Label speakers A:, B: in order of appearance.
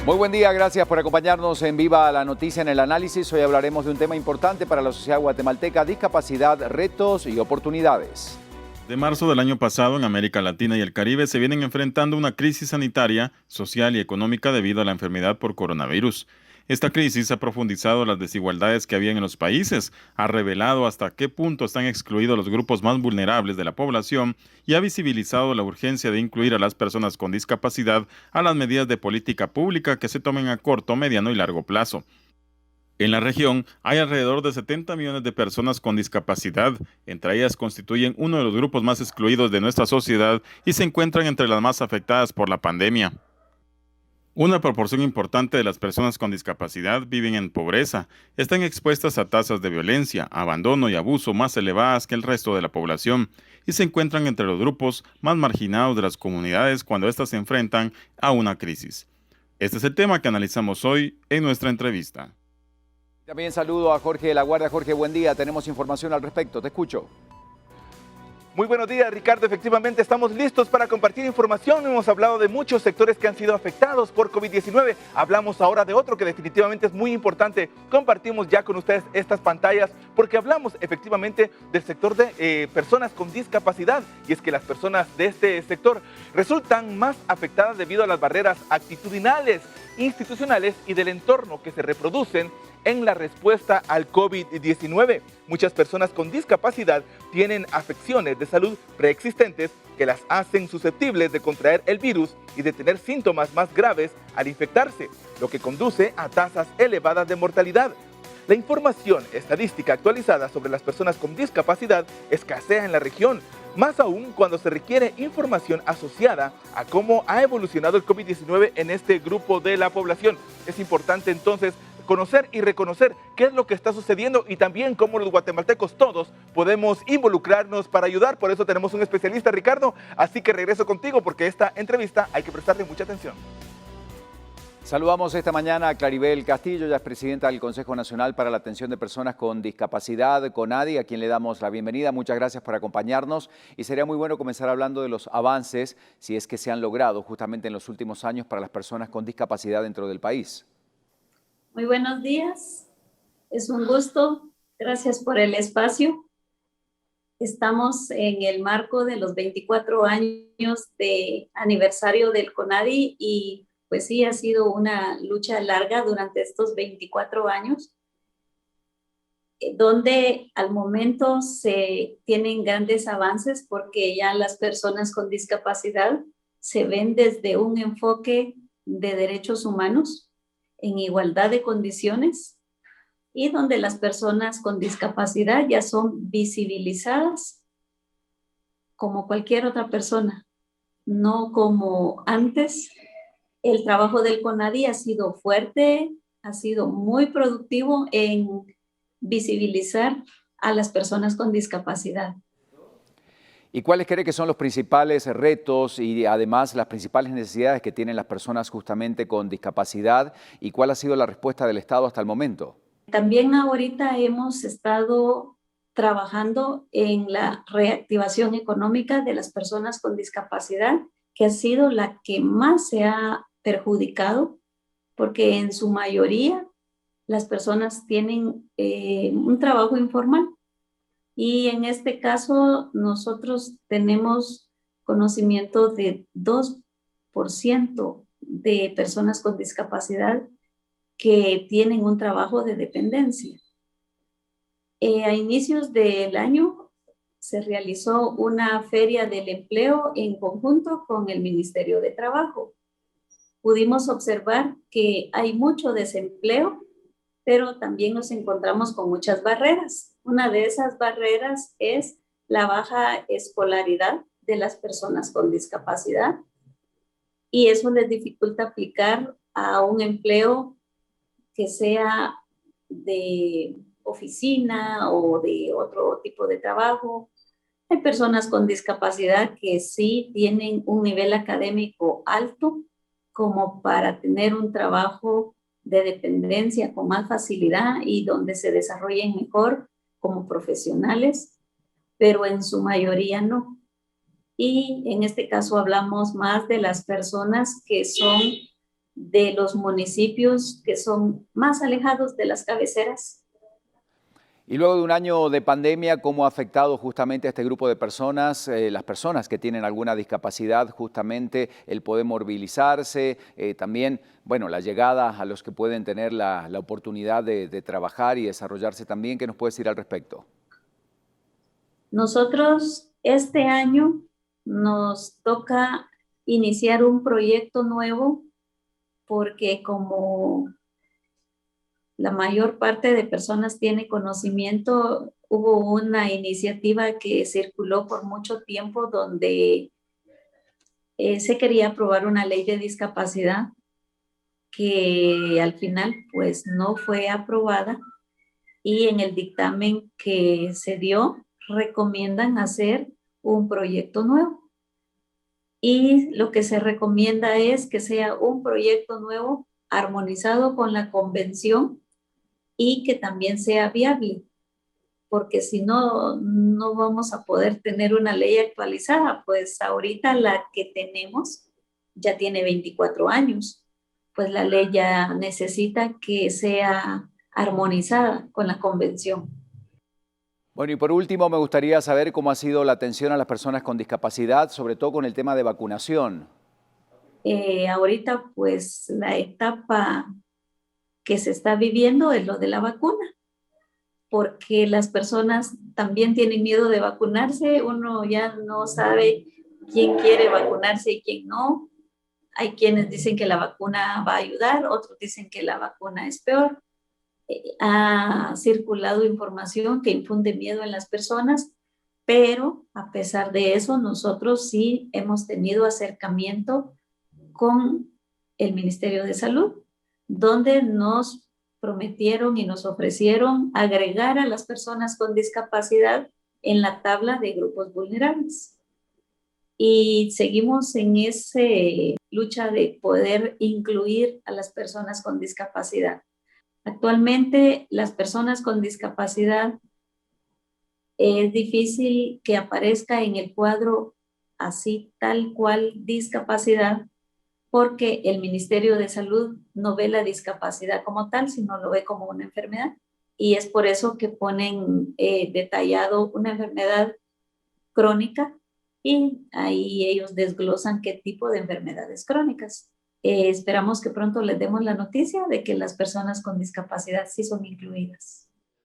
A: Muy buen día, gracias por acompañarnos en Viva la Noticia en el análisis. Hoy hablaremos de un tema importante para la sociedad guatemalteca: discapacidad, retos y oportunidades.
B: De marzo del año pasado, en América Latina y el Caribe se vienen enfrentando una crisis sanitaria, social y económica debido a la enfermedad por coronavirus. Esta crisis ha profundizado las desigualdades que había en los países, ha revelado hasta qué punto están excluidos los grupos más vulnerables de la población y ha visibilizado la urgencia de incluir a las personas con discapacidad a las medidas de política pública que se tomen a corto, mediano y largo plazo. En la región hay alrededor de 70 millones de personas con discapacidad, entre ellas constituyen uno de los grupos más excluidos de nuestra sociedad y se encuentran entre las más afectadas por la pandemia. Una proporción importante de las personas con discapacidad viven en pobreza, están expuestas a tasas de violencia, abandono y abuso más elevadas que el resto de la población y se encuentran entre los grupos más marginados de las comunidades cuando éstas se enfrentan a una crisis. Este es el tema que analizamos hoy en nuestra entrevista.
A: También saludo a Jorge de la Guardia. Jorge, buen día. Tenemos información al respecto. Te escucho.
C: Muy buenos días, Ricardo. Efectivamente, estamos listos para compartir información. Hemos hablado de muchos sectores que han sido afectados por COVID-19. Hablamos ahora de otro que definitivamente es muy importante. Compartimos ya con ustedes estas pantallas porque hablamos efectivamente del sector de personas con discapacidad. Y es que las personas de este sector resultan más afectadas debido a las barreras actitudinales, institucionales y del entorno que se reproducen en la respuesta al COVID-19. Muchas personas con discapacidad tienen afecciones de salud preexistentes que las hacen susceptibles de contraer el virus y de tener síntomas más graves al infectarse, lo que conduce a tasas elevadas de mortalidad. La información estadística actualizada sobre las personas con discapacidad escasea en la región, más aún cuando se requiere información asociada a cómo ha evolucionado el COVID-19 en este grupo de la población. Es importante entonces conocer y reconocer qué es lo que está sucediendo y también cómo los guatemaltecos todos podemos involucrarnos para ayudar. Por eso tenemos un especialista, Ricardo, así que regreso contigo porque esta entrevista hay que prestarle mucha atención.
A: Saludamos esta mañana a Claribel Castillo, ella es presidenta del Consejo Nacional para la Atención de Personas con Discapacidad, CONADI, a quien le damos la bienvenida. Muchas gracias por acompañarnos y sería muy bueno comenzar hablando de los avances, si es que se han logrado justamente en los últimos años para las personas con discapacidad dentro del país.
D: Muy buenos días, es un gusto, gracias por el espacio. Estamos en el marco de los 24 años de aniversario del CONADI y pues sí, ha sido una lucha larga durante estos 24 años, donde al momento se tienen grandes avances porque ya las personas con discapacidad se ven desde un enfoque de derechos humanos, en igualdad de condiciones y donde las personas con discapacidad ya son visibilizadas como cualquier otra persona, no como antes. El trabajo del CONADI ha sido fuerte, ha sido muy productivo en visibilizar a las personas con discapacidad.
A: ¿Y cuáles cree que son los principales retos y además las principales necesidades que tienen las personas justamente con discapacidad? ¿Y cuál ha sido la respuesta del Estado hasta el momento?
D: También ahorita hemos estado trabajando en la reactivación económica de las personas con discapacidad, que ha sido la que más se ha perjudicado, porque en su mayoría las personas tienen un trabajo informal. Y en este caso nosotros tenemos conocimiento de 2% de personas con discapacidad que tienen un trabajo de dependencia. A inicios del año se realizó una feria del empleo en conjunto con el Ministerio de Trabajo. Pudimos observar que hay mucho desempleo, pero también nos encontramos con muchas barreras. Una de esas barreras es la baja escolaridad de las personas con discapacidad y eso les dificulta aplicar a un empleo que sea de oficina o de otro tipo de trabajo. Hay personas con discapacidad que sí tienen un nivel académico alto como para tener un trabajo de dependencia con más facilidad y donde se desarrollen mejor como profesionales, pero en su mayoría no. Y en este caso hablamos más de las personas que son de los municipios que son más alejados de las cabeceras.
A: Y luego de un año de pandemia, ¿cómo ha afectado justamente a este grupo de personas, las personas que tienen alguna discapacidad, justamente el poder movilizarse, también, bueno, la llegada a los que pueden tener la oportunidad de trabajar y desarrollarse también? ¿Qué nos puedes decir al respecto?
D: Nosotros este año nos toca iniciar un proyecto nuevo porque como la mayor parte de personas tiene conocimiento, hubo una iniciativa que circuló por mucho tiempo donde se quería aprobar una ley de discapacidad que al final pues no fue aprobada, y en el dictamen que se dio recomiendan hacer un proyecto nuevo. Y lo que se recomienda es que sea un proyecto nuevo armonizado con la convención y que también sea viable, porque si no, no vamos a poder tener una ley actualizada. Pues ahorita la que tenemos ya tiene 24 años, pues la ley ya necesita que sea armonizada con la convención.
A: Bueno, y por último, me gustaría saber cómo ha sido la atención a las personas con discapacidad, sobre todo con el tema de vacunación.
D: Ahorita, pues la etapa que se está viviendo es lo de la vacuna, porque las personas también tienen miedo de vacunarse. Uno ya no sabe quién quiere vacunarse y quién no. Hay quienes dicen que la vacuna va a ayudar, otros dicen que la vacuna es peor. Ha circulado información que infunde miedo en las personas, pero a pesar de eso, nosotros sí hemos tenido acercamiento con el Ministerio de Salud, donde nos prometieron y nos ofrecieron agregar a las personas con discapacidad en la tabla de grupos vulnerables. Y seguimos en esa lucha de poder incluir a las personas con discapacidad. Actualmente, las personas con discapacidad es difícil que aparezca en el cuadro así tal cual discapacidad, porque el Ministerio de Salud no ve la discapacidad como tal, sino lo ve como una enfermedad. Y es por eso que ponen detallado una enfermedad crónica, y ahí ellos desglosan qué tipo de enfermedades crónicas. Esperamos que pronto les demos la noticia de que las personas con discapacidad sí son incluidas.